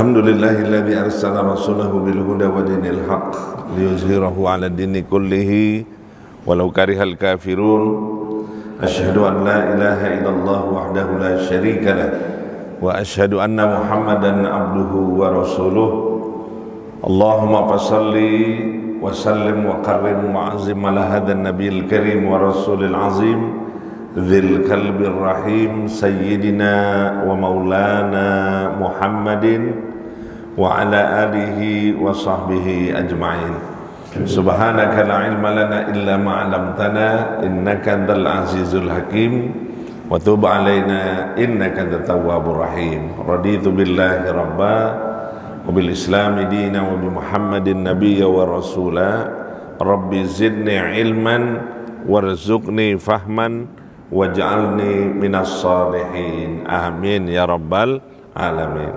Alhamdulillahilladzi arsala rasulahu bil huda wa dinil haqq liyuzhirahu 'ala dini kullihi walau karihal kafirun. Asyhadu an la ilaha illallah wahdahu la syarika lah wa asyhadu anna Muhammadan abduhu wa rasuluh. Allahumma fassalli wa sallim wa karrim wa azim ala hadan nabiyil karim wa rasulil azim dzil kalbir rahim sayyidina wa maulana Muhammadin wa ala alihi wa sahbihi ajma'in. Subhanaka la ilma lana illa ma 'allamtana innaka antal azizul hakim wa tub alaina innaka antat tawwabur rahim. Raditu billahi rabba wa bil islami dina wa bi Muhammadin nabiyya wa rasula. Rabbi zidni ilman warzuqni fahman waj'alni minas salihin. Amin ya rabbal alamin.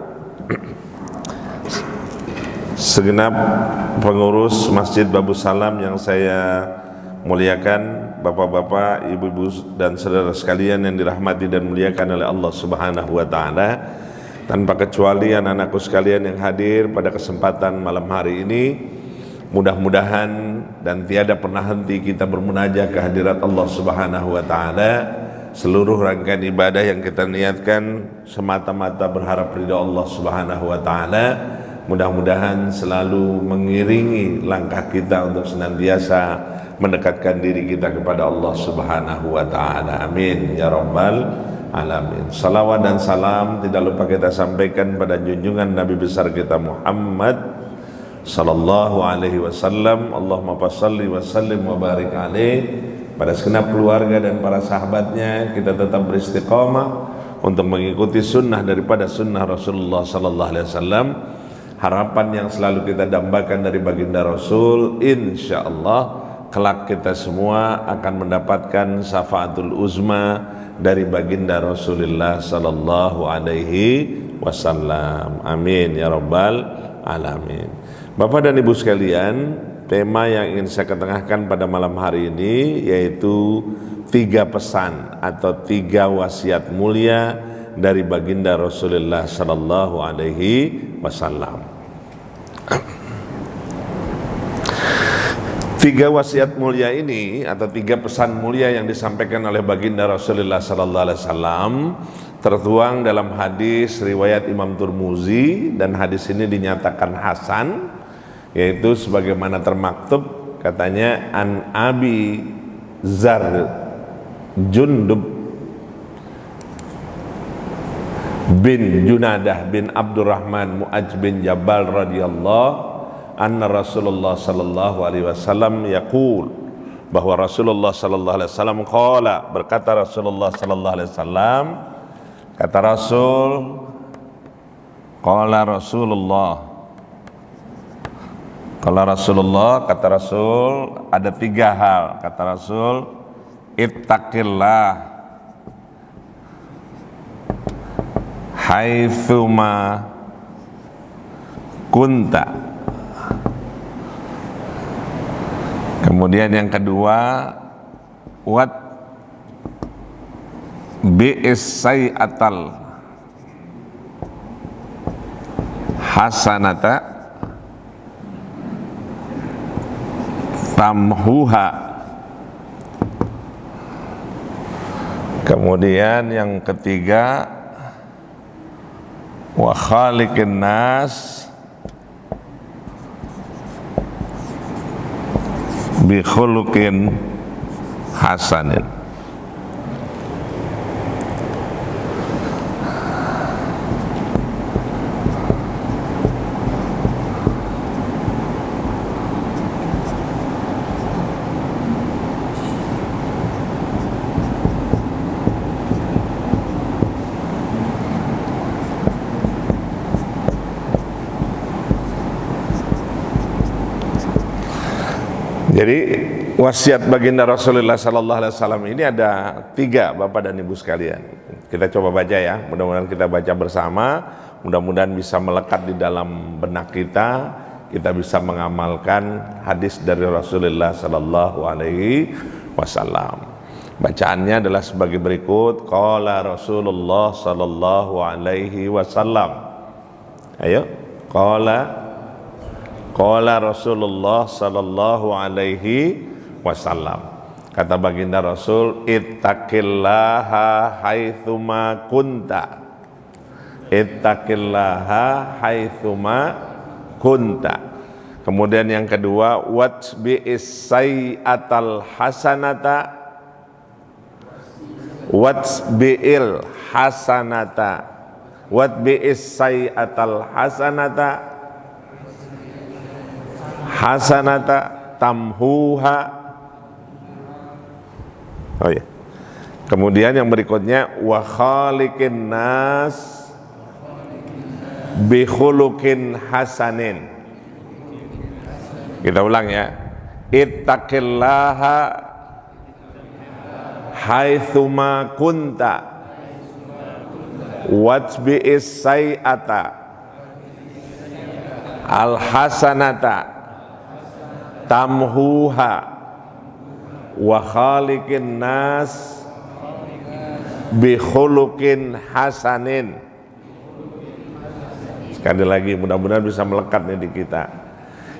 Segenap pengurus Masjid Babu Salam yang saya muliakan, bapak-bapak, ibu-ibu dan saudara sekalian yang dirahmati dan muliakan oleh Allah Subhanahu wa taala. Tanpa kecuali anak-anakku sekalian yang hadir pada kesempatan malam hari ini, mudah-mudahan dan tiada pernah henti kita bermunajat ke hadirat Allah Subhanahu wa taala. Seluruh rangkaian ibadah yang kita niatkan semata-mata berharap ridha Allah Subhanahu wa taala. Mudah-mudahan selalu mengiringi langkah kita untuk senantiasa mendekatkan diri kita kepada Allah Subhanahu wa taala. Amin ya rabbal alamin. Salawat dan salam tidak lupa kita sampaikan pada junjungan Nabi besar kita Muhammad sallallahu alaihi wasallam. Allahumma fashalli wa sallim wa barik alaih. Pada segenap keluarga dan para sahabatnya kita tetap beristiqamah untuk mengikuti sunnah daripada sunnah Rasulullah sallallahu alaihi wasallam. Harapan yang selalu kita dambakan dari baginda Rasul, insyaallah kelak kita semua akan mendapatkan syafaatul uzma dari baginda Rasulullah sallallahu alaihi wasallam. Amin ya rabbal alamin. Bapak dan Ibu sekalian, tema yang ingin saya ketengahkan pada malam hari ini yaitu 3 pesan atau 3 wasiat mulia dari baginda Rasulullah sallallahu alaihi wasallam. 3 wasiat mulia ini atau 3 pesan mulia yang disampaikan oleh baginda Rasulullah sallallahu alaihi wasallam tertuang dalam hadis riwayat Imam Tirmizi, dan hadis ini dinyatakan hasan, yaitu sebagaimana termaktub, katanya an Abi Zar Jundub bin Junadah bin Abdurrahman Mu'adj bin Jabal radhiyallahu anna Rasulullah sallallahu alaihi wasallam yaqul, bahwa Rasulullah sallallahu alaihi wasallam qala, berkata Rasulullah sallallahu alaihi wasallam, kata Rasul, qala Rasulullah, kata Rasul ada 3 hal. Kata Rasul, ittaqillah haitsuma kunta. Kemudian yang kedua, wat bi'is sayatal hasanata tamhuha. Kemudian yang ketiga, wa khaliqin nas bi khuluqin hasanin. Jadi wasiat baginda Rasulullah sallallahu alaihi wasallam ini ada 3, Bapak dan Ibu sekalian. Kita coba baca ya, mudah-mudahan kita baca bersama, mudah-mudahan bisa melekat di dalam benak kita, kita bisa mengamalkan hadis dari Rasulullah sallallahu alaihi wasallam. Bacaannya adalah sebagai berikut. Qala Rasulullah sallallahu alaihi wasallam. Ayo. Qala Rasulullah sallallahu alaihi wasallam. Kata baginda Rasul, ittaqillaha haitsuma kunta. Ittaqillaha haitsuma kunta. Kemudian yang kedua, watbi'is sayyi'atal hasanata watbi'il hasanata watbi'is sayyi'atal hasanata tamhuha. Oh ya. Kemudian yang berikutnya, wa khaliqin nas bi khuluqin hasanin. Kita ulang ya. Ittaqillaha haitsuma kunta watbi'is sayyi'ata al hasanata tamhuha wa khaliqin nas bi khuluqin hasanin. Sekali lagi, mudah-mudahan bisa melekat nih di kita.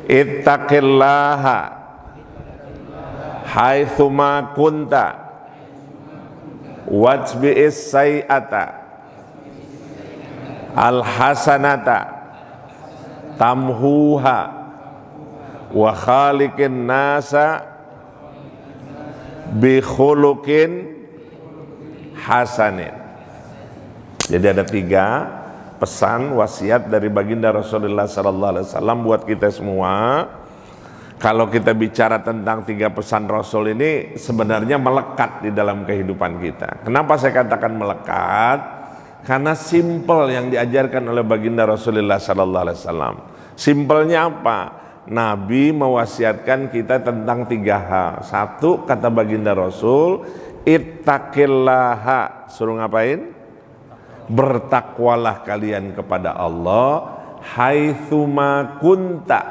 Ittaqillaha haitsuma kunta watbi'is sayyi'ata al hasanata tamhuha wa khaliqin nasa bi khuluqin hasanin. Jadi ada 3 pesan wasiat dari baginda Rasulullah sallallahu alaihi wasallam buat kita semua. Kalau kita bicara tentang 3 pesan Rasul ini sebenarnya melekat di dalam kehidupan kita. Kenapa saya katakan melekat? Karena simpel yang diajarkan oleh baginda Rasulullah sallallahu alaihi wasallam. Simpelnya apa? Nabi mewasiatkan kita tentang 3 hal. 1, kata baginda Rasul, ittaqillaha, suruh ngapain? Bertakwalah kalian kepada Allah haitsuma kunta,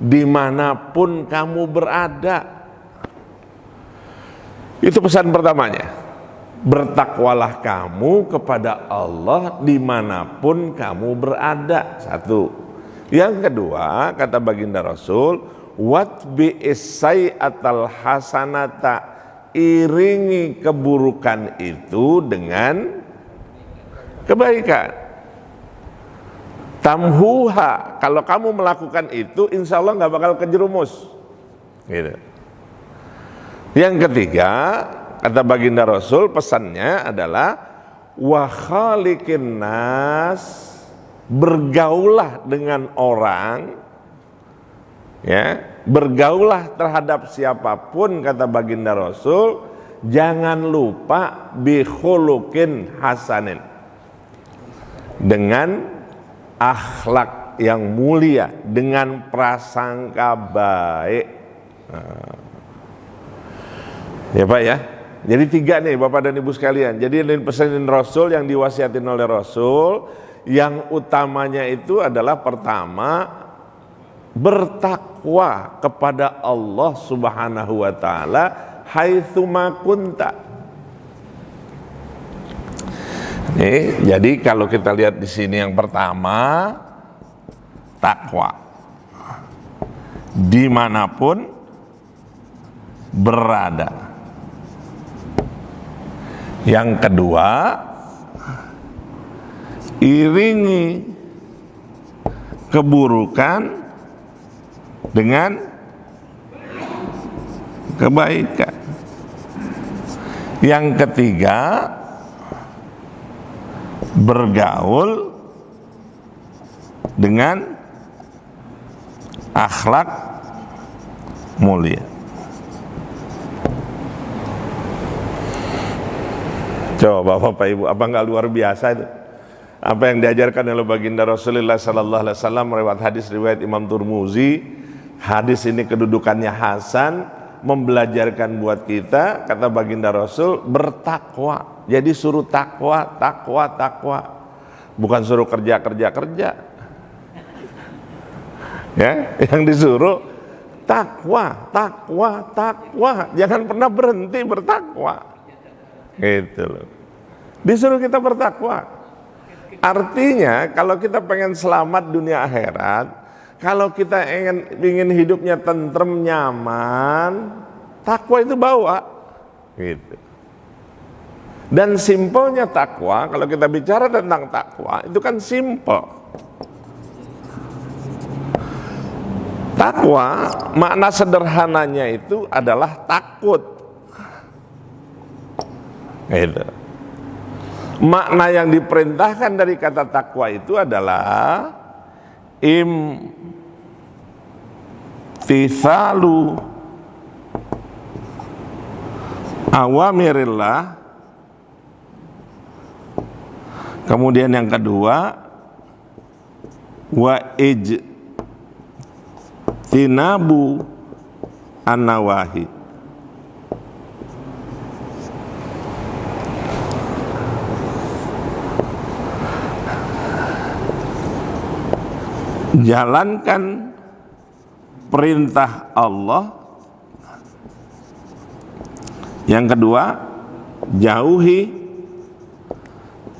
dimanapun kamu berada. Itu pesan pertamanya. Bertakwalah kamu kepada Allah dimanapun kamu berada. 1. Yang kedua, kata baginda Rasul, watbi'is sayyi'atal hasanata, iringi keburukan itu dengan kebaikan. Tamhuha, kalau kamu melakukan itu insya Allah gak bakal kejerumus gitu. Yang ketiga, kata baginda Rasul, pesannya adalah wa khaliqin nas, bergaulah dengan orang, ya, bergaulah terhadap siapapun, kata baginda Rasul, jangan lupa bi khuluqin hasanin, dengan akhlak yang mulia, dengan prasangka baik. Ya Pak ya. Jadi 3 nih Bapak dan Ibu sekalian. Jadi ini pesanin Rasul yang diwasiatin oleh Rasul. Yang utamanya itu adalah pertama, bertakwa kepada Allah Subhanahu wa taala haitsuma kunta. Nih, jadi kalau kita lihat di sini yang pertama, takwa dimanapun berada. Yang kedua, iringi keburukan dengan kebaikan. Yang ketiga, bergaul dengan akhlak mulia. Coba Bapak Ibu, apa enggak luar biasa itu? Apa yang diajarkan oleh baginda Rasulullah sallallahu alaihi wasallam lewat hadis riwayat Imam Turmuzi. Hadis ini kedudukannya hasan, membelajarkan buat kita, kata baginda Rasul, bertakwa. Jadi suruh takwa. Bukan suruh kerja. Ya, yang disuruh takwa. Jangan pernah berhenti bertakwa. Gitu loh. Disuruh kita bertakwa. Artinya kalau kita pengen selamat dunia akhirat, kalau kita ingin hidupnya tentrem, nyaman, takwa itu bawa gitu. Dan simpelnya takwa, kalau kita bicara tentang takwa, itu kan simpel. Takwa, makna sederhananya itu adalah takut gitu. Makna yang diperintahkan dari kata takwa itu adalah imtithalu awamirillah. Kemudian yang kedua, wa ijtinabu an-nawahi. Jalankan perintah Allah. Yang kedua, jauhi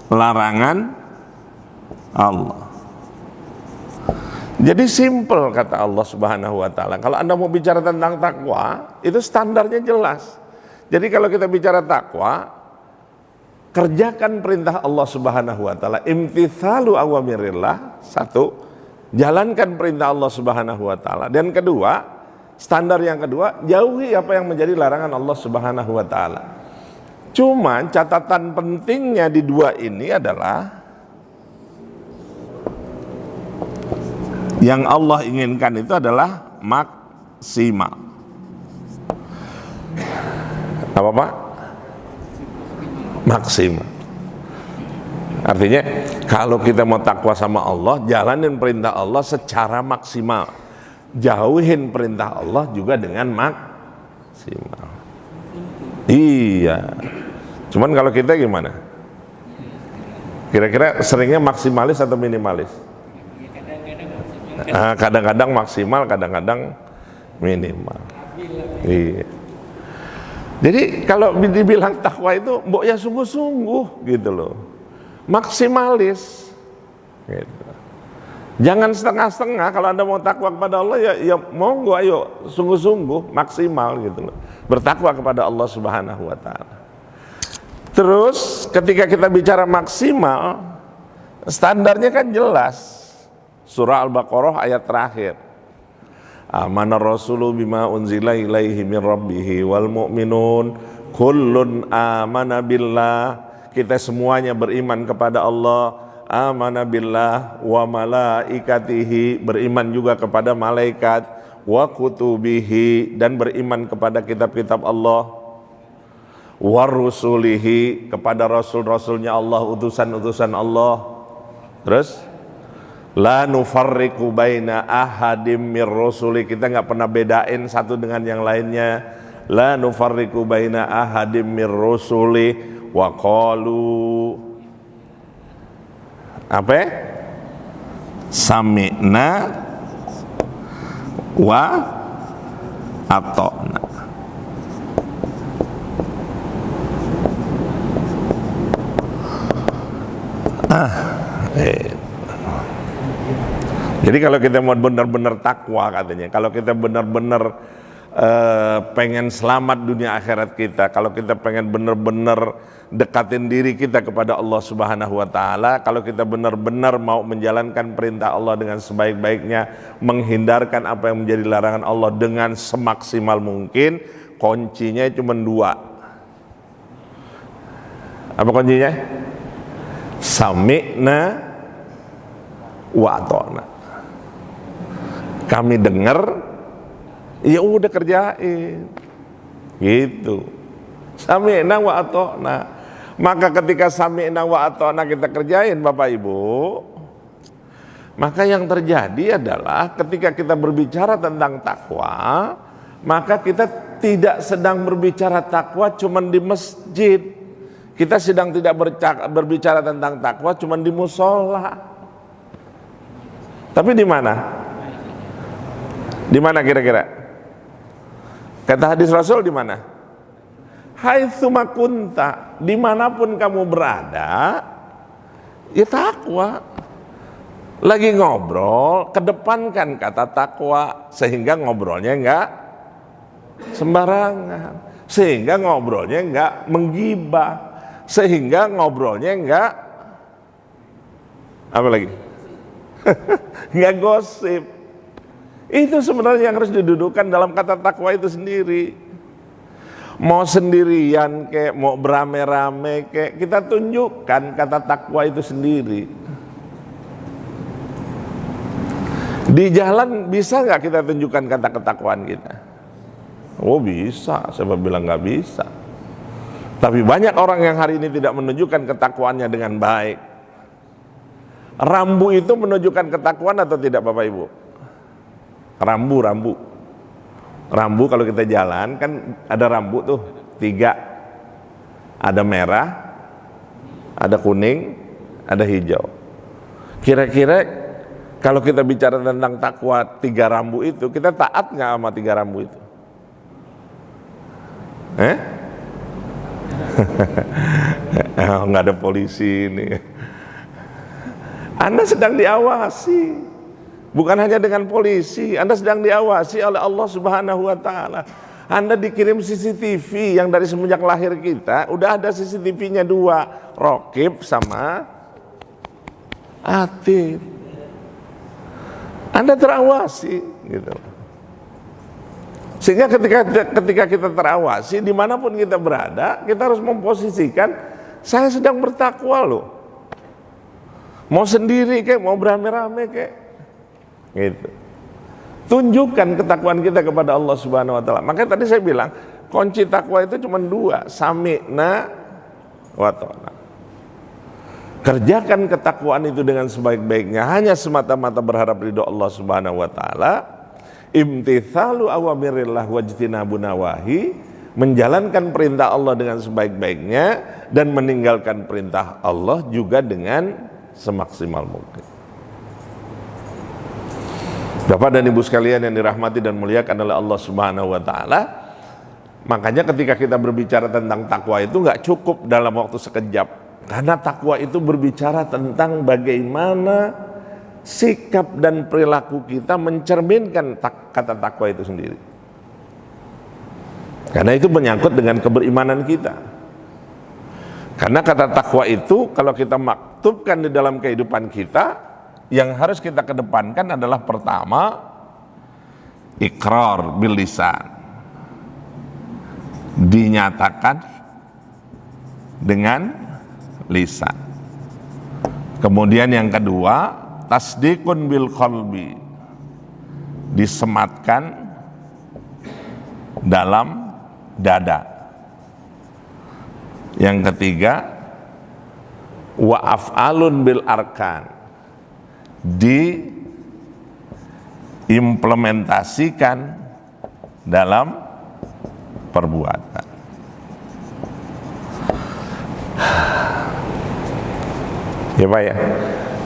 larangan Allah. Jadi simpel kata Allah Subhanahu wa taala. Kalau Anda mau bicara tentang takwa, itu standarnya jelas. Jadi kalau kita bicara takwa, kerjakan perintah Allah Subhanahu wa taala, imtithalu awamirillah, satu, jalankan perintah Allah Subhanahu wa taala. Dan kedua, standar yang kedua, jauhi apa yang menjadi larangan Allah Subhanahu wa taala. Cuma catatan pentingnya di dua ini adalah yang Allah inginkan itu adalah maksimal. Apa Pak? Maksimal. Artinya kalau kita mau takwa sama Allah, jalanin perintah Allah secara maksimal. Jauhin perintah Allah juga dengan maksimal. Iya. Cuman kalau kita gimana? Kira-kira seringnya maksimalis atau minimalis? Kadang-kadang maksimal, kadang-kadang minimal. Iya. Jadi kalau dibilang takwa itu, mbok ya sungguh-sungguh gitu loh. Maksimalis gitu. Jangan setengah-setengah. Kalau Anda mau takwa kepada Allah, ya monggo, ayo sungguh-sungguh, maksimal gitu loh, bertakwa kepada Allah Subhanahu wa taala. Terus ketika kita bicara maksimal, standarnya kan jelas. Surah Al-Baqarah ayat terakhir, amanar rasulu bima unzila ilaihi min rabbihi wal mu'minun kullun amana billah. Kita semuanya beriman kepada Allah, amana billah wa malaikatihi, beriman juga kepada malaikat, wa kutubihi, dan beriman kepada kitab-kitab Allah, wa rusulihi, kepada rasul-rasulnya Allah, utusan-utusan Allah. Terus la nufarriqu baina ahadim mir rusuli, kita nggak pernah bedain satu dengan yang lainnya. La nufarriqu baina ahadim mir rusuli wa qalu apa? Sami'na wa ata'na. Jadi kalau kita mau benar-benar takwa katanya, kalau kita benar-benar pengen selamat dunia akhirat kita, kalau kita pengen benar-benar dekatin diri kita kepada Allah Subhanahu wa taala, kalau kita benar-benar mau menjalankan perintah Allah dengan sebaik-baiknya, menghindarkan apa yang menjadi larangan Allah dengan semaksimal mungkin, kuncinya cuma dua. Apa kuncinya? Sami'na wa ata'na. Kami dengar, ya udah kerjain gitu. Sami'na wa ata'na. Maka ketika sami'na wa ata'na kita kerjain Bapak Ibu, maka yang terjadi adalah ketika kita berbicara tentang takwa, maka kita tidak sedang berbicara takwa cuman di masjid. Kita sedang tidak berbicara tentang takwa cuman di musola. Tapi di mana? Di mana kira-kira? Kata hadis Rasul di mana? Haitsu ma kunta, dimanapun kamu berada, Ya takwa. Lagi ngobrol, kedepankan kata takwa, sehingga ngobrolnya enggak sembarangan, sehingga ngobrolnya enggak menggibah, sehingga ngobrolnya enggak apa lagi? Enggak gosip. Itu sebenarnya yang harus didudukkan dalam kata takwa itu sendiri. Mau sendirian kayak mau berame-rame kayak, kita tunjukkan kata takwa itu sendiri. Di jalan bisa nggak kita tunjukkan kata ketakwaan kita? Oh bisa, siapa bilang nggak bisa? Tapi banyak orang yang hari ini tidak menunjukkan ketakwaannya dengan baik. Rambu itu menunjukkan ketakwaan atau tidak Bapak Ibu? Rambu kalau kita jalan kan ada rambu tuh 3. Ada merah, ada kuning, ada hijau. Kira-kira kalau kita bicara tentang takwa 3 rambu itu, kita taat nggak sama 3 rambu itu? Nggak ada polisi ini. Anda sedang diawasi, bukan hanya dengan polisi. Anda sedang diawasi oleh Allah Subhanahu wa Ta'ala. Anda dikirim CCTV yang dari semenjak lahir kita udah ada CCTV-nya 2, Raqib sama Atid. Anda terawasi gitu. Sehingga ketika kita terawasi, dimanapun kita berada, kita harus memposisikan saya sedang bertakwa loh. Mau sendiri kayak, mau berame-rame kayak gitu. Tunjukkan ketakwaan kita kepada Allah Subhanahu wa Ta'ala. Makanya tadi saya bilang kunci takwa itu cuma 2, sami'na wa ta'na. Kerjakan ketakwaan itu dengan sebaik-baiknya, hanya semata-mata berharap ridho Allah Subhanahu wa Ta'ala. Imtithalu awamirillah wajtinabu nawahi, menjalankan perintah Allah dengan sebaik-baiknya dan meninggalkan perintah Allah juga dengan semaksimal mungkin. Bapak dan Ibu sekalian yang dirahmati dan muliakan oleh Allah Subhanahu wa Ta'ala, makanya ketika kita berbicara tentang takwa itu nggak cukup dalam waktu sekejap, karena takwa itu berbicara tentang bagaimana sikap dan perilaku kita mencerminkan kata takwa itu sendiri. Karena itu menyangkut dengan keberimanan kita. Karena kata takwa itu kalau kita maktubkan di dalam kehidupan kita, yang harus kita kedepankan adalah pertama, iqrar bil lisan, dinyatakan dengan lisan. Kemudian yang kedua, tasdiqun bil qalbi, disematkan dalam dada. Yang ketiga, wa af'alun bil arkan, diimplementasikan dalam perbuatan. Ya Pak ya,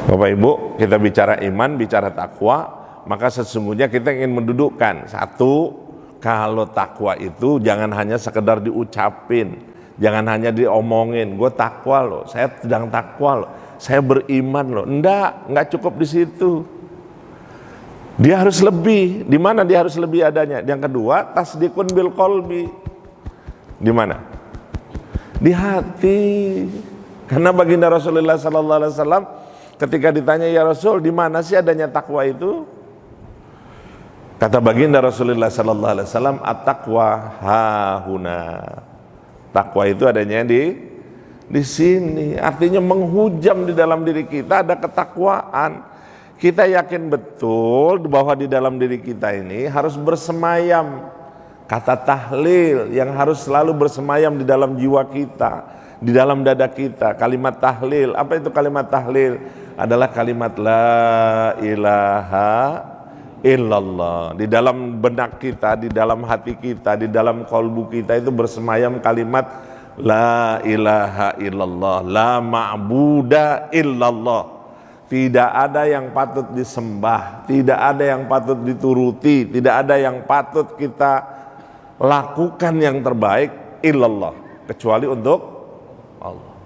Bapak Ibu, kita bicara iman, bicara takwa, maka sesungguhnya kita ingin mendudukkan satu, kalau takwa itu jangan hanya sekedar diucapin, jangan hanya diomongin, gue takwa loh, saya sedang takwa loh, saya beriman loh. Enggak cukup di situ. Dia harus lebih. Di mana dia harus lebih adanya? Yang kedua, tasdiqun bil qalbi. Di mana? Di hati. Karena baginda Rasulullah sallallahu alaihi wasallam ketika ditanya, ya Rasul, di mana sih adanya takwa itu? Kata baginda Rasulullah sallallahu alaihi wasallam, at-taqwa hahuna. Takwa itu adanya di sini. Artinya menghujam di dalam diri kita ada ketakwaan. Kita yakin betul bahwa di dalam diri kita ini harus bersemayam kata tahlil yang harus selalu bersemayam di dalam jiwa kita, di dalam dada kita. Kalimat tahlil, apa itu kalimat tahlil? Adalah kalimat la ilaha illallah. Di dalam benak kita, di dalam hati kita, di dalam kolbu kita itu bersemayam kalimat la ilaha illallah, la ma'buda illallah. Tidak ada yang patut disembah, tidak ada yang patut dituruti, tidak ada yang patut kita lakukan yang terbaik illallah, kecuali untuk Allah.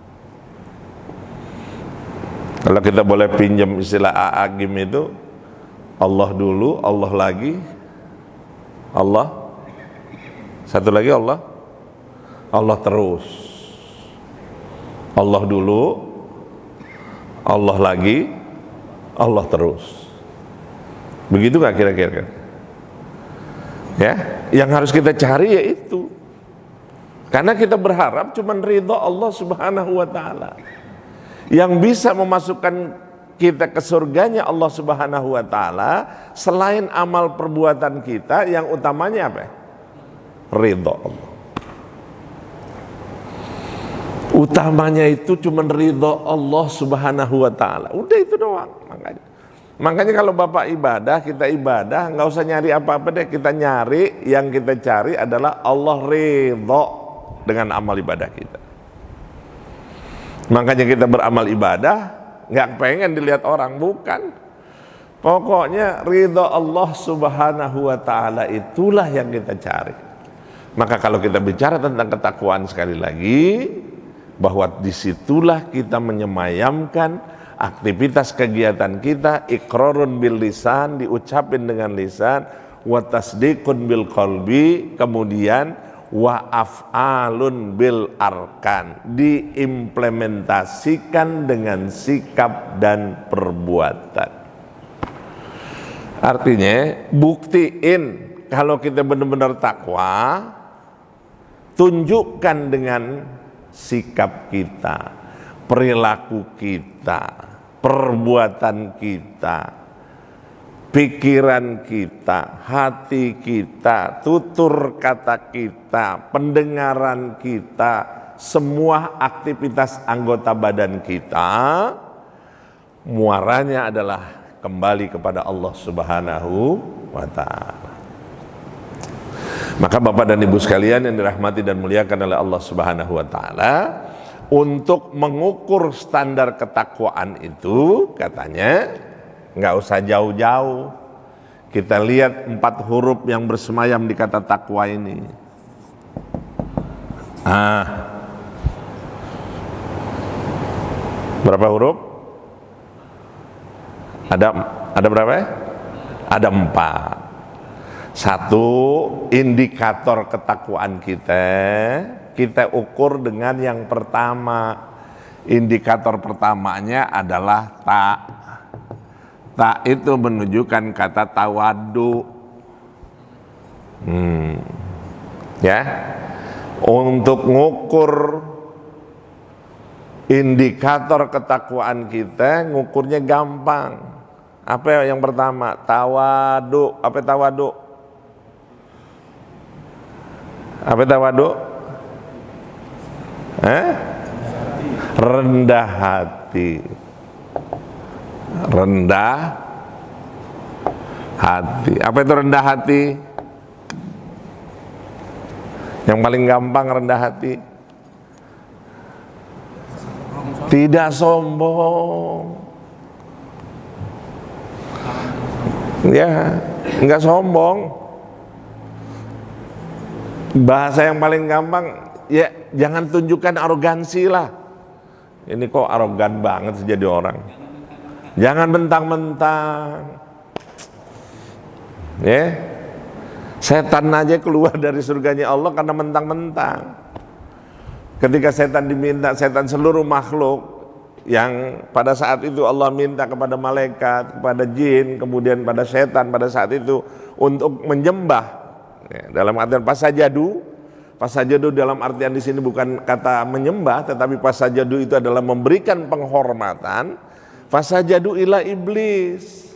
Kalau kita boleh pinjam istilah Agim itu, Allah dulu, Allah lagi, Allah, satu lagi Allah, Allah terus. Allah dulu, Allah lagi, Allah terus. Begitu gak kira-kira? Ya, yang harus kita cari yaitu, karena kita berharap cuman ridha Allah Subhanahu wa ta'ala yang bisa memasukkan kita ke surganya Allah Subhanahu wa ta'ala, selain amal perbuatan kita yang utamanya apa? Ridha Allah. Utamanya itu cuman ridha Allah Subhanahu wa ta'ala. Udah itu doang. Makanya kalau Bapak ibadah, kita ibadah, nggak usah nyari apa-apa deh. Kita nyari, yang kita cari adalah Allah ridha dengan amal ibadah kita. Makanya kita beramal ibadah, nggak pengen dilihat orang, bukan. Pokoknya ridha Allah Subhanahu wa ta'ala itulah yang kita cari. Maka kalau kita bicara tentang ketakwaan, sekali lagi, bahwa disitulah kita menyemayamkan aktivitas kegiatan kita, iqrarun bil lisan, diucapin dengan lisan, wa tasdiqun bil qalbi, kemudian wa af'alun bil arkan, diimplementasikan dengan sikap dan perbuatan. Artinya buktiin kalau kita benar-benar takwa, tunjukkan dengan sikap kita, perilaku kita, perbuatan kita, pikiran kita, hati kita, tutur kata kita, pendengaran kita, semua aktivitas anggota badan kita, muaranya adalah kembali kepada Allah Subhanahu wa ta'ala. Maka Bapak dan Ibu sekalian yang dirahmati dan muliakan oleh Allah Subhanahu wa ta'ala, untuk mengukur standar ketakwaan itu, katanya nggak usah jauh-jauh. Kita lihat 4 huruf yang bersemayam di kata takwa ini. Berapa huruf? Ada berapa ya? Ada 4. Satu, indikator ketakwaan kita ukur dengan yang pertama. Indikator pertamanya adalah ta. Ta itu menunjukkan kata tawadu. Ya, untuk ngukur indikator ketakwaan kita, ngukurnya gampang. Apa yang pertama? Tawadu. Apa tawadu? Apa tawadu? Rendah hati. Rendah hati. Apa itu rendah hati? Yang paling gampang rendah hati. Tidak sombong. Ya, enggak sombong. Bahasa yang paling gampang, ya jangan tunjukkan arogansi lah. Ini kok arogan banget sih jadi orang. Jangan mentang-mentang. Ya, setan aja keluar dari surganya Allah karena mentang-mentang. Ketika setan diminta, setan seluruh makhluk yang pada saat itu Allah minta kepada malaikat, kepada jin, kemudian pada setan pada saat itu untuk menyembah. Ya, dalam artian pasajadu dalam artian di sini bukan kata menyembah, tetapi pasajadu itu adalah memberikan penghormatan. Fasajadu ila iblis.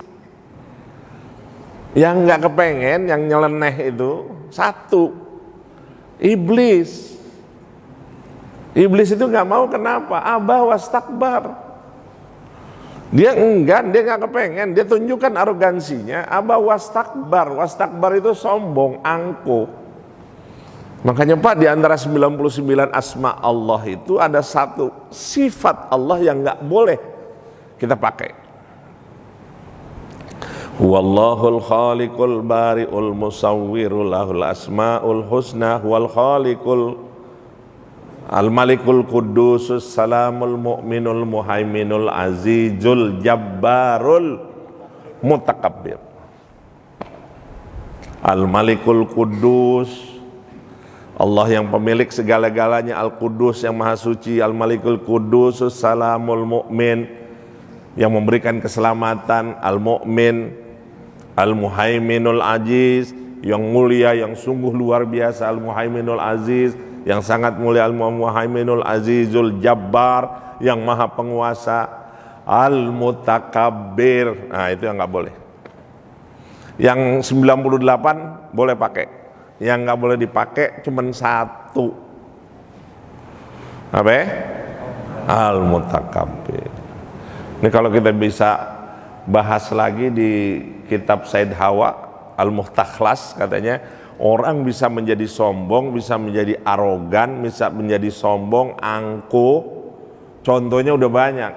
Yang nggak kepengen, yang nyeleneh itu satu, iblis. Iblis itu nggak mau, kenapa? Aba wastakbar. Dia nggak kepengen, dia tunjukkan arogansinya. Aba wastakbar, wastakbar itu sombong, angkuh. Makanya Pak, di antara 99 asma Allah itu ada satu sifat Allah yang nggak boleh kita pakai. Wallahul khaliqul bari'ul musawwirul lahul asma'ul husna wal khaliqul Al-Malikul Qudusus Salamul Mu'minul Muhaiminul Azizul Jabbarul Mutakabbir. Al-Malikul Qudus, Allah yang pemilik segala-galanya, Al-Qudus yang maha suci, Al-Malikul Qudusus Salamul Mu'min yang memberikan keselamatan, Al-Mu'min, Al-Muhaiminul Aziz yang mulia, yang sungguh luar biasa, Al-Muhaiminul Aziz yang sangat mulia, Al-Muhaiminul Azizul Jabbar yang maha penguasa, Al-Mutakabbir. Nah itu yang nggak boleh. Yang 98 boleh pakai, yang nggak boleh dipakai cuman satu. Apa? Al-Mutakabbir. Ini kalau kita bisa bahas lagi di kitab Said Hawa Al-Muhtakhlas, katanya orang bisa menjadi sombong, bisa menjadi arogan, bisa menjadi sombong, angkuh. Contohnya udah banyak.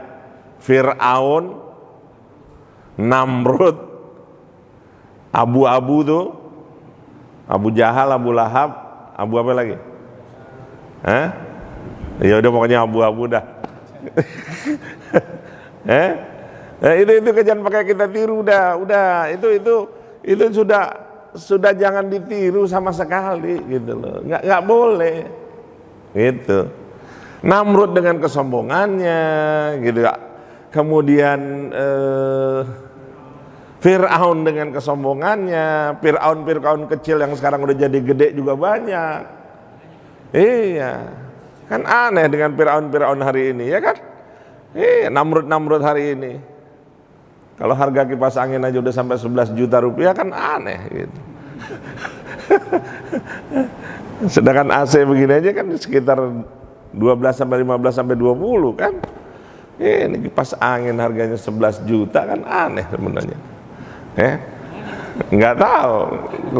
Fir'aun, Namrud, Abu-Abu tuh, Abu Jahal, Abu Lahab, Abu apa lagi? Hah? Ya udah pokoknya Abu-Abu dah. Itu jangan pakai kita tiru udah itu sudah jangan ditiru sama sekali gitu loh, nggak boleh gitu. Namrud dengan kesombongannya gitu, kemudian Fir'aun dengan kesombongannya, Fir'aun kecil yang sekarang udah jadi gede juga banyak. Iya, kan aneh dengan Fir'aun hari ini ya kan. Namrud hari ini kalau harga kipas angin aja udah sampai 11 juta rupiah kan aneh gitu. Sedangkan AC begini aja kan sekitar 12 sampai 15 sampai 20 kan. Ini kipas angin harganya 11 juta kan aneh sebenarnya. Nggak tahu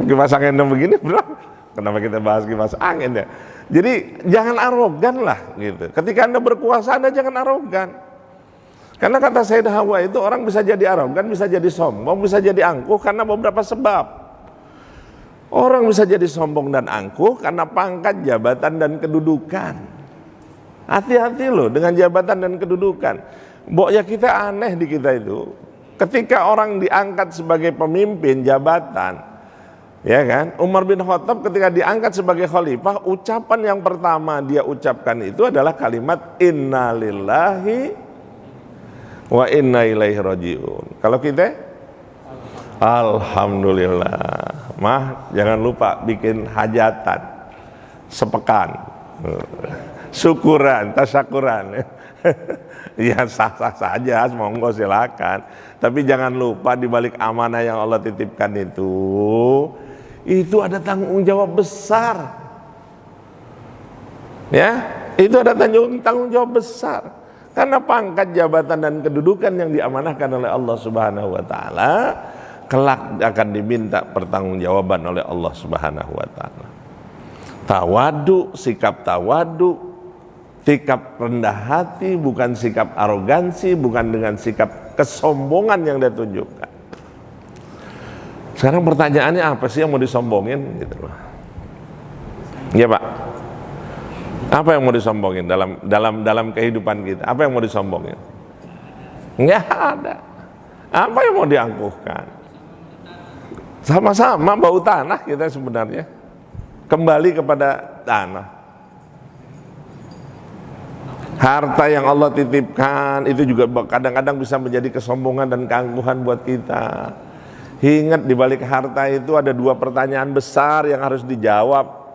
kipas angin yang begini berapa. Kenapa kita bahas kipas angin ya? Jadi jangan arogan lah gitu. Ketika Anda berkuasa Anda jangan arogan. Karena kata Sayyidah Hawa itu orang bisa jadi arogan, bisa jadi sombong, bisa jadi angkuh karena beberapa sebab. Orang bisa jadi sombong dan angkuh karena pangkat, jabatan, dan kedudukan. Hati-hati loh dengan jabatan dan kedudukan. Ya kita aneh di kita itu. Ketika orang diangkat sebagai pemimpin jabatan, ya kan? Umar bin Khattab ketika diangkat sebagai khalifah, ucapan yang pertama dia ucapkan itu adalah kalimat innalillahi wa inna ilaihi rajiun. Kalau kita alhamdulillah. Jangan lupa bikin hajatan sepekan, syukuran, tasyakuran. Ya sah-sah saja, monggo silakan. Tapi jangan lupa di balik amanah yang Allah titipkan itu ada tanggung jawab besar. Ya, itu ada tanggung jawab besar. Karena pangkat, jabatan, dan kedudukan yang diamanahkan oleh Allah Subhanahu wa taala kelak akan diminta pertanggungjawaban oleh Allah Subhanahu wa taala. Tawadu, sikap tawadu, sikap rendah hati, bukan sikap arogansi, bukan dengan sikap kesombongan yang dia tunjukkan. Sekarang pertanyaannya apa sih yang mau disombongin gitu loh. Iya Pak. Apa yang mau disombongin dalam kehidupan kita? Apa yang mau disombongin? Nggak ada. Apa yang mau diangkuhkan? Sama-sama bau tanah kita sebenarnya. Kembali kepada tanah. Harta yang Allah titipkan itu juga kadang-kadang bisa menjadi kesombongan dan keangkuhan buat kita. Ingat di balik harta itu ada dua pertanyaan besar yang harus dijawab.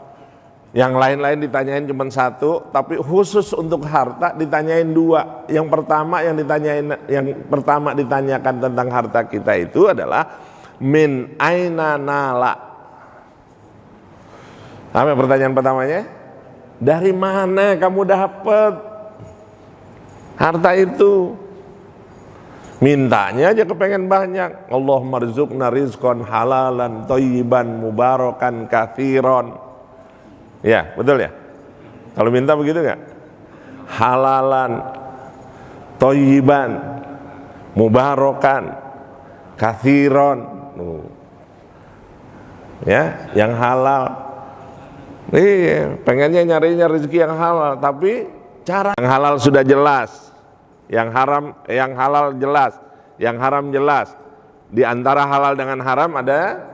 Yang lain-lain ditanyain cuma satu, tapi khusus untuk harta ditanyain dua. Yang pertama ditanyakan tentang harta kita itu adalah min aina nala. Apa pertanyaan pertamanya? Dari mana kamu dapat harta itu? Mintanya aja kepengen banyak. Allahumma rzuqna rizqan halalan thayyiban mubarakan katsiran. Ya, betul ya? Kalau minta begitu enggak? Halalan, thayyiban, mubarakan, katsiran. Ya, yang halal, Iya, pengennya nyarinya rezeki yang halal, tapi cara yang halal sudah jelas, yang halal jelas, yang haram jelas. Di antara halal dengan haram ada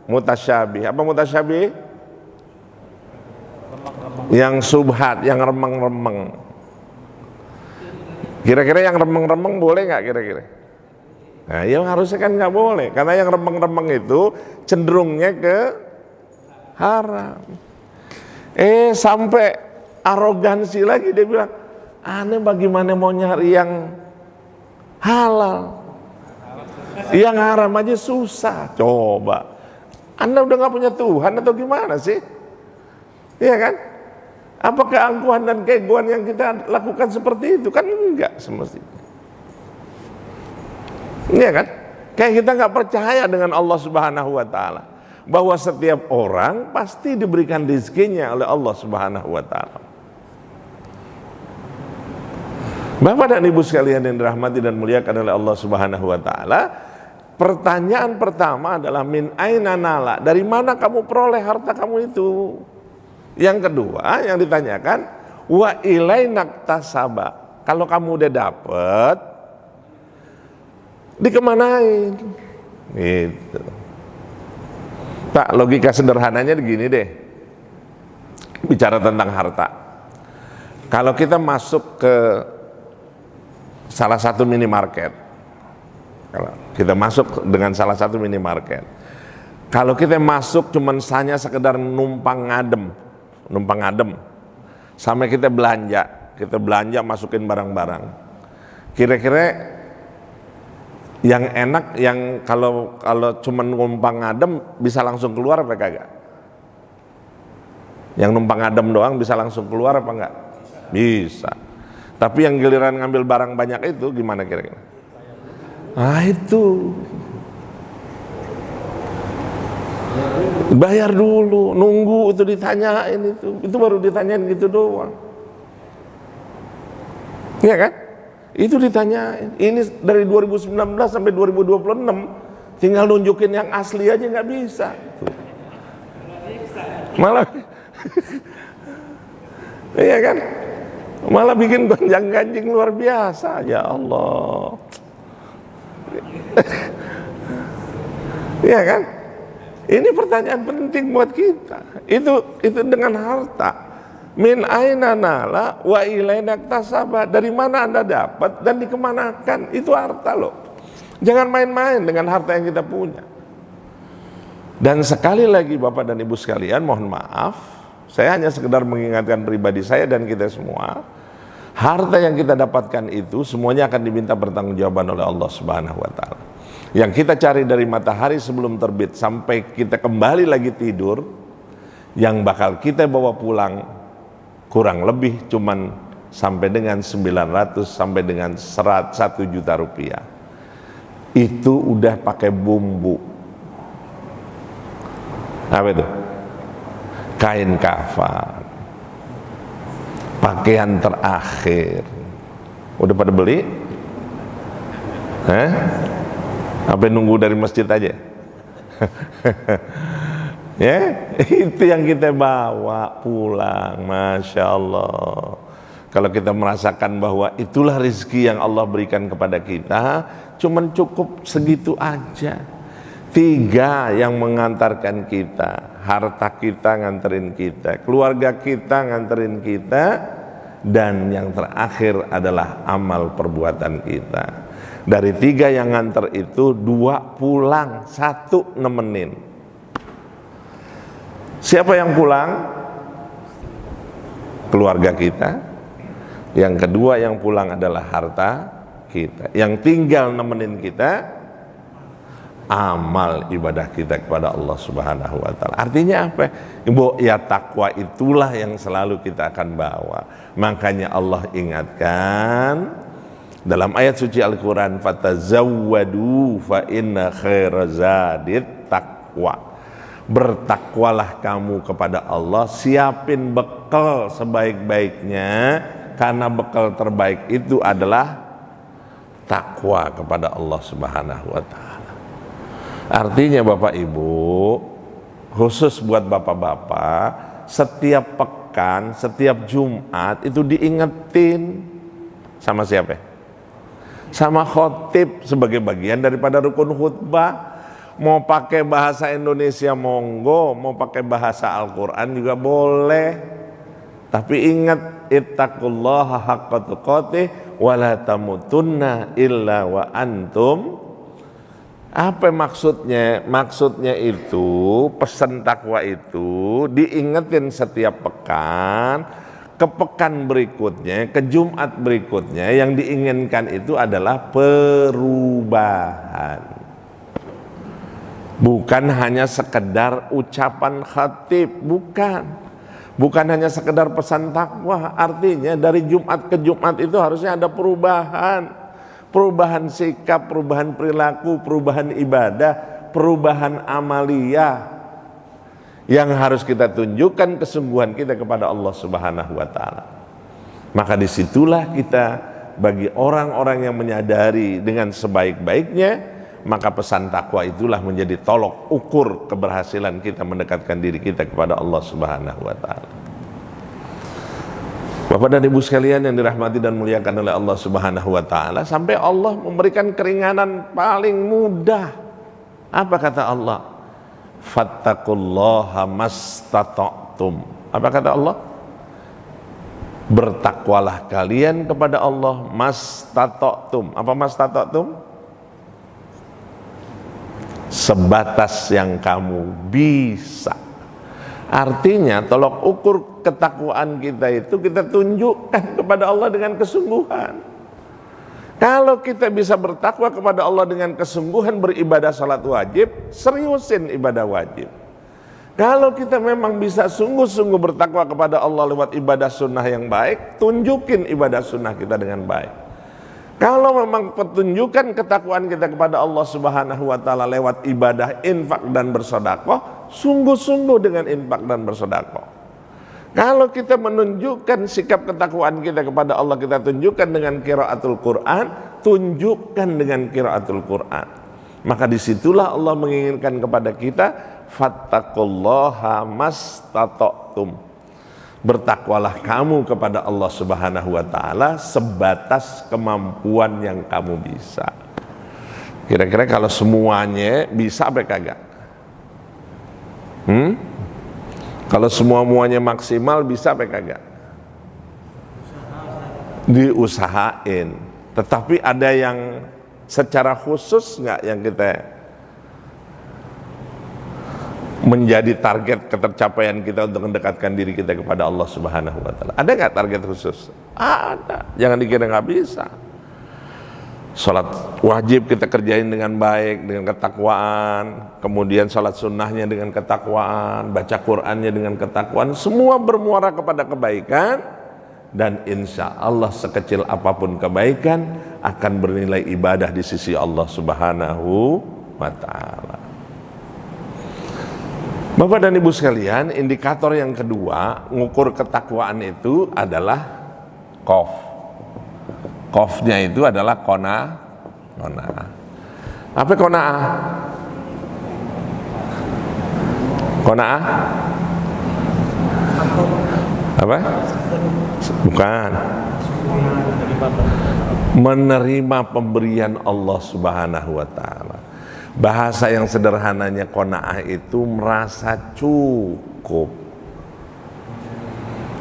mutasyabih. Apa mutasyabih? Yang subhat, yang remeng-remeng. Kira-kira yang remeng-remeng boleh nggak kira-kira? Nah, yang harusnya kan nggak boleh, karena yang remeng-remeng itu cenderungnya ke haram. Sampai arogansi lagi, dia bilang, aneh bagaimana mau nyari yang halal, yang haram aja susah. Coba, Anda udah nggak punya Tuhan atau gimana sih? Iya kan? Apa keangkuhan dan keegoan yang kita lakukan seperti itu? Kan enggak semestinya. Iya kan? Kayak kita nggak percaya dengan Allah Subhanahu wa Ta'ala, bahwa setiap orang pasti diberikan rezekinya oleh Allah Subhanahu wa Ta'ala. Bapak dan Ibu sekalian yang dirahmati dan muliakan oleh Allah Subhanahu wa Ta'ala, pertanyaan pertama adalah min aina nala, dari mana kamu peroleh harta kamu itu? Yang kedua yang ditanyakan, wa ilainak tasaba, kalau kamu udah dapet, dikemanain? Gitu. Pak, logika sederhananya begini deh, bicara tentang harta. Kalau kita masuk ke salah satu minimarket, kalau kita masuk dengan salah satu minimarket, kalau kita masuk cuman hanya sekedar numpang ngadem, sampai kita belanja masukin barang-barang, kira-kira yang enak yang kalau cuma numpang ngadem bisa langsung keluar apa kagak? Yang numpang ngadem doang bisa langsung keluar apa enggak? Bisa. Tapi yang giliran ngambil barang banyak itu gimana kira-kira? Ah, itu bayar dulu, nunggu itu ditanyain, itu baru ditanyain gitu doang. Iya kan? Itu ditanyain. Ini dari 2019 sampai 2026 tinggal nunjukin yang asli aja nggak bisa. Malah iya kan? Malah bikin gonjang-ganjing luar biasa. Ya Allah. Iya kan? Ini pertanyaan penting buat kita. Itu dengan harta. Min aina nala wa ilainak tasaba, dari mana Anda dapat dan dikemanakan? Itu harta loh. Jangan main-main dengan harta yang kita punya. Dan sekali lagi Bapak dan Ibu sekalian, mohon maaf, saya hanya sekedar mengingatkan pribadi saya dan kita semua, harta yang kita dapatkan itu semuanya akan diminta pertanggungjawaban oleh Allah Subhanahu wa Ta'ala. Yang kita cari dari matahari sebelum terbit sampai kita kembali lagi tidur, yang bakal kita bawa pulang kurang lebih cuman sampai dengan 900 sampai dengan 1 juta rupiah. Itu udah pakai bumbu. Apa itu? Kain kafan, pakaian terakhir. Udah pada beli? Apa nunggu dari masjid aja? Ya, itu yang kita bawa pulang. Masya Allah. Kalau kita merasakan bahwa itulah rezeki yang Allah berikan kepada kita, cuman cukup segitu aja. 3 yang mengantarkan kita, harta kita nganterin kita, keluarga kita nganterin kita, dan yang terakhir adalah amal perbuatan kita. Dari 3 yang nganter itu 2 pulang, 1 nemenin. Siapa yang pulang? Keluarga kita. Yang kedua yang pulang adalah harta kita. Yang tinggal nemenin kita amal ibadah kita kepada Allah Subhanahu wa Ta'ala. Artinya apa? Ibu, ya takwa itulah yang selalu kita akan bawa. Makanya Allah ingatkan dalam ayat suci Al-Quran, fatazawwadu fa inna khairazadit taqwa. Bertakwalah kamu kepada Allah, siapin bekal sebaik-baiknya, karena bekal terbaik itu adalah takwa kepada Allah Subhanahu wa Ta'ala. Artinya Bapak Ibu, khusus buat bapak-bapak, setiap pekan, setiap Jumat itu diingetin sama siapa? Sama khotib sebagai bagian daripada rukun khutbah. Mau pakai bahasa Indonesia monggo, mau pakai bahasa Al-Quran juga boleh. Tapi ingat, ittaqullaha haqqa tuqatih wa la tamutunna illa wa antum. Apa maksudnya? Maksudnya itu pesan takwa itu diingetin setiap pekan, ke pekan berikutnya, ke Jumat berikutnya. Yang diinginkan itu adalah perubahan. Bukan hanya sekedar ucapan khatib, bukan hanya sekedar pesan takwa. Artinya dari Jumat ke Jumat itu harusnya ada perubahan sikap, perubahan perilaku, perubahan ibadah, perubahan amalia yang harus kita tunjukkan kesungguhan kita kepada Allah Subhanahu wa taala. Maka disitulah kita, bagi orang-orang yang menyadari dengan sebaik-baiknya, maka pesan takwa itulah menjadi tolok ukur keberhasilan kita mendekatkan diri kita kepada Allah Subhanahu wa taala. Bapak dan Ibu sekalian yang dirahmati dan muliakan oleh Allah Subhanahu wa taala, sampai Allah memberikan keringanan paling mudah. Apa kata Allah? Fattaqullaha mastata'tum. Apa kata Allah? Bertakwalah kalian kepada Allah mastata'tum. Apa mastata'tum? Sebatas yang kamu bisa. Artinya tolok ukur ketakwaan kita itu kita tunjukkan kepada Allah dengan kesungguhan. Kalau kita bisa bertakwa kepada Allah dengan kesungguhan, beribadah salat wajib, seriusin ibadah wajib. Kalau kita memang bisa sungguh-sungguh bertakwa kepada Allah lewat ibadah sunnah yang baik, tunjukin ibadah sunnah kita dengan baik. Kalau memang pertunjukan ketakwaan kita kepada Allah Subhanahu wa taala lewat ibadah infak dan bersedekah, sungguh-sungguh dengan infak dan bersedekah. Kalau kita menunjukkan sikap ketakwaan kita kepada Allah, kita tunjukkan dengan qiraatul Quran, tunjukkan dengan qiraatul Quran. Maka disitulah Allah menginginkan kepada kita, fattaqullaha mastata'tum. Bertakwalah kamu kepada Allah Subhanahu wa taala sebatas kemampuan yang kamu bisa. Kira-kira kalau semuanya bisa apa kagak? Kalau semuanya maksimal bisa apa kagak? Diusahain. Tetapi ada yang secara khusus nggak yang kita menjadi target ketercapaian kita untuk mendekatkan diri kita kepada Allah Subhanahu wa taala? Ada nggak target khusus? Ada. Jangan dikira nggak bisa. Salat wajib kita kerjain dengan baik, dengan ketakwaan. Kemudian salat sunnahnya dengan ketakwaan, baca Qur'annya dengan ketakwaan. Semua bermuara kepada kebaikan. Dan insya Allah sekecil apapun kebaikan akan bernilai ibadah di sisi Allah Subhanahu wa taala. Bapak dan Ibu sekalian, indikator yang kedua ngukur ketakwaan itu adalah qaf. Qafnya itu adalah qanaah. Apa qanaah? Qanaah? Apa? Bukan. Menerima pemberian Allah Subhanahu wa taala. Bahasa yang sederhananya qanaah itu merasa cukup.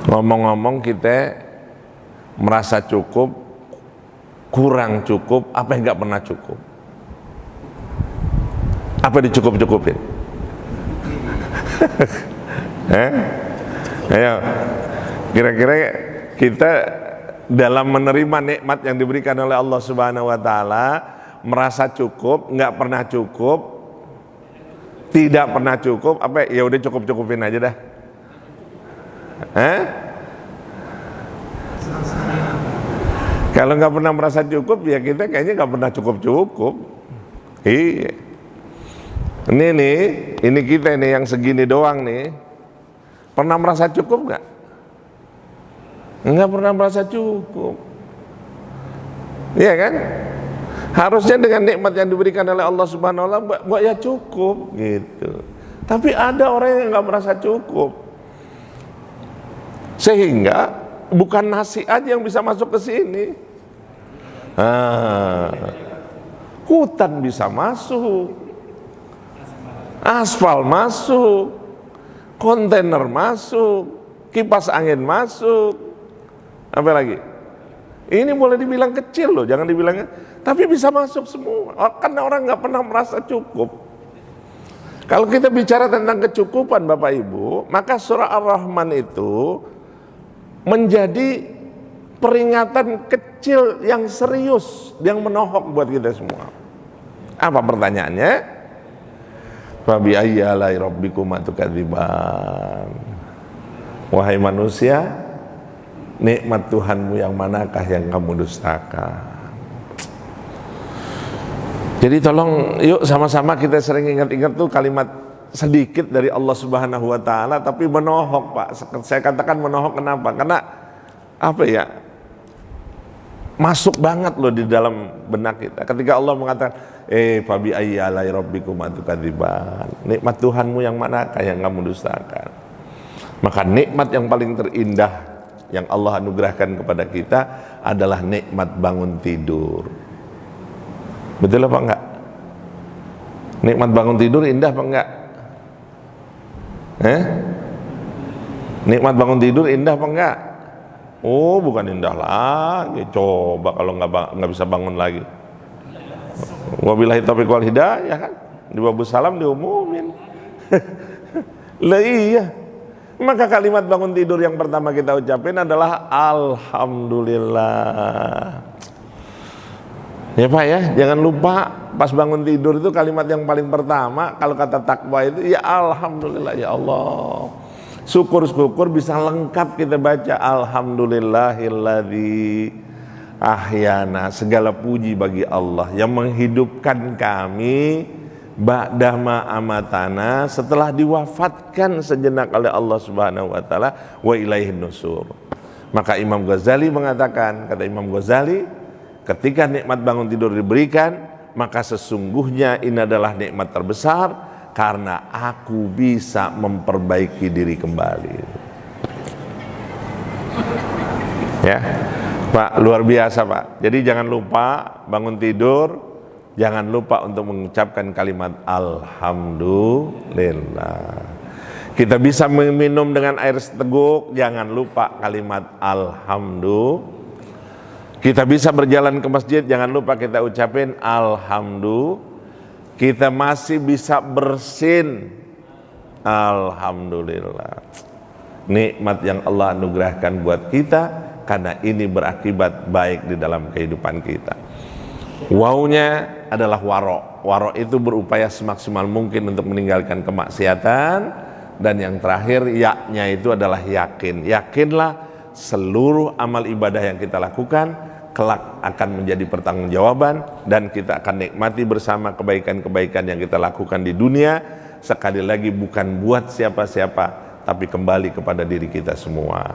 Ngomong-ngomong kita merasa cukup, kurang cukup, apa yang nggak pernah cukup? Apa dicukup-cukupin? Ayo, kira-kira kita dalam menerima nikmat yang diberikan oleh Allah Subhanahu wa taala merasa cukup, nggak pernah cukup, tidak pernah cukup, apa ya udah cukup-cukupin aja dah. Kalau nggak pernah merasa cukup, ya kita kayaknya nggak pernah cukup-cukup. Iya. Ini kita ini yang segini doang nih. Pernah merasa cukup nggak? Nggak pernah merasa cukup. Iya kan? Harusnya dengan nikmat yang diberikan oleh Allah Subhanahu wa taala buat ya cukup gitu. Tapi ada orang yang nggak merasa cukup. Sehingga bukan nasi aja yang bisa masuk ke sini. Hutan bisa masuk, aspal masuk, kontainer masuk, kipas angin masuk, apa lagi? Ini boleh dibilang kecil loh, jangan dibilang, tapi bisa masuk semua. Karena orang nggak pernah merasa cukup. Kalau kita bicara tentang kecukupan Bapak Ibu, maka surah Ar-Rahman itu menjadi peringatan kecil yang serius, yang menohok buat kita semua. Apa pertanyaannya? Fabi ayyi alai rabbikuma tukadziban. Wahai manusia, nikmat Tuhanmu yang manakah yang kamu dustakan? Jadi tolong yuk sama-sama kita sering ingat-ingat tuh kalimat sedikit dari Allah Subhanahu wa taala tapi menohok, Pak. Saya katakan menohok kenapa? Karena apa ya? Masuk banget loh di dalam benak kita. Ketika Allah mengatakan, fabi ayyi alai rabbikum tukadziban. Nikmat Tuhanmu yang manakah yang kamu dustakan? Maka nikmat yang paling terindah yang Allah anugerahkan kepada kita adalah nikmat bangun tidur. Betul apa enggak? Nikmat bangun tidur indah apa enggak? Nikmat bangun tidur indah apa enggak? Oh, bukan indah lagi. Coba kalau nggak bisa bangun lagi. Wabillahi taufiq wal hidayah kan. Di Babu Salam diumumin. Lah iya. Maka kalimat bangun tidur yang pertama kita ucapin adalah alhamdulillah. Ya Pak ya, jangan lupa pas bangun tidur itu kalimat yang paling pertama kalau kata takwa itu ya alhamdulillah ya Allah. Syukur-syukur bisa lengkap kita baca alhamdulillahilladzi ahyana. Segala puji bagi Allah yang menghidupkan kami ba'dama amatana, setelah diwafatkan sejenak oleh Allah Subhanahu wa taala, wa ilaihin nusur. Maka Imam Ghazali mengatakan, kata Imam Ghazali, ketika nikmat bangun tidur diberikan, maka sesungguhnya ini adalah nikmat terbesar karena aku bisa memperbaiki diri kembali. Ya, Pak, luar biasa Pak. Jadi jangan lupa bangun tidur, jangan lupa untuk mengucapkan kalimat alhamdulillah. Kita bisa minum dengan air seteguk, jangan lupa kalimat alhamdulillah. Kita bisa berjalan ke masjid, jangan lupa kita ucapin alhamdulillah. Kita masih bisa bersin, alhamdulillah. Nikmat yang Allah anugerahkan buat kita, karena ini berakibat baik di dalam kehidupan kita. Wawnya adalah waro. Waro itu berupaya semaksimal mungkin untuk meninggalkan kemaksiatan. Dan yang terakhir yaknya itu adalah yakin. Yakinlah seluruh amal ibadah yang kita lakukan kelak akan menjadi pertanggungjawaban, dan kita akan nikmati bersama kebaikan-kebaikan yang kita lakukan di dunia. Sekali lagi bukan buat siapa-siapa, tapi kembali kepada diri kita semua.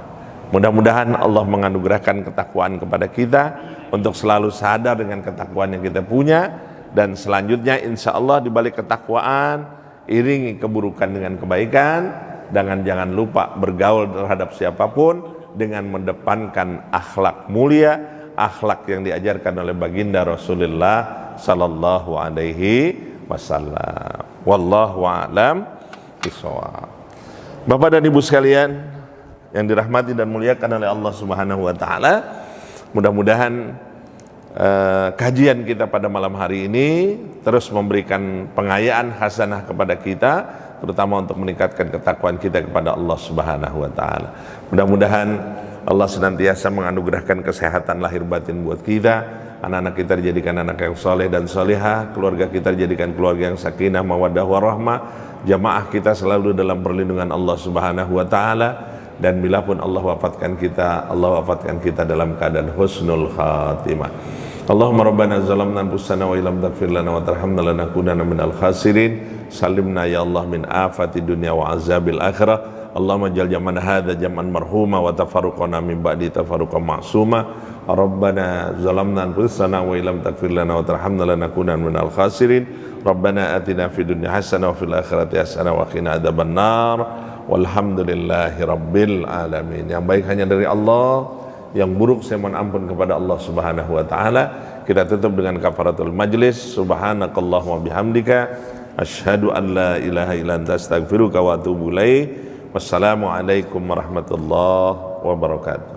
Mudah-mudahan Allah menganugerahkan ketakwaan kepada kita untuk selalu sadar dengan ketakwaan yang kita punya, dan selanjutnya insya Allah di balik ketakwaan iringi keburukan dengan kebaikan, dan jangan lupa bergaul terhadap siapapun dengan mendepankan akhlak mulia, akhlak yang diajarkan oleh baginda Rasulullah sallallahu alaihi wasallam. Wallahu a'lam bishawab. Bapak dan Ibu sekalian yang dirahmati dan muliakan oleh Allah Subhanahu wa taala, mudah-mudahan kajian kita pada malam hari ini terus memberikan pengayaan hasanah kepada kita, terutama untuk meningkatkan ketakwaan kita kepada Allah Subhanahu wa taala. Mudah-mudahan Allah senantiasa menganugerahkan kesehatan lahir batin buat kita, anak-anak kita dijadikan anak yang soleh dan solehah, keluarga kita dijadikan keluarga yang sakinah, mawaddah warahmah, jamaah kita selalu dalam perlindungan Allah Subhanahu wa taala, dan bila pun Allah wafatkan kita dalam keadaan husnul khatimah. Allahumma rabbana zalamna anfusana wa illam taghfir lana wa tarhamna lanakunanna minal khasirin. Salimna ya Allah min afati dunya wa azabil akhirah. Allahumma jal jam'ana hadza jam'an marhuma wa tafarruqana min ba'di tafarruqan ma'suma. Rabbana zalamna anfusana wa illam taghfir lana wa tarhamna lanakunanna minal khasirin. Rabbana atina fid dunya hasanah wa fil akhirati hasanah wa qina adzabannar. Walhamdulillahi rabbil alamin. Yang baik hanya dari Allah, yang buruk saya mohon ampun kepada Allah Subhanahu wa taala. Kita tutup dengan kafaratul majlis. Subhanakallahumma bihamdika asyhadu an la ilaha illa anta astaghfiruka wa atubu ilaik. Wassalamualaikum warahmatullahi wabarakatuh.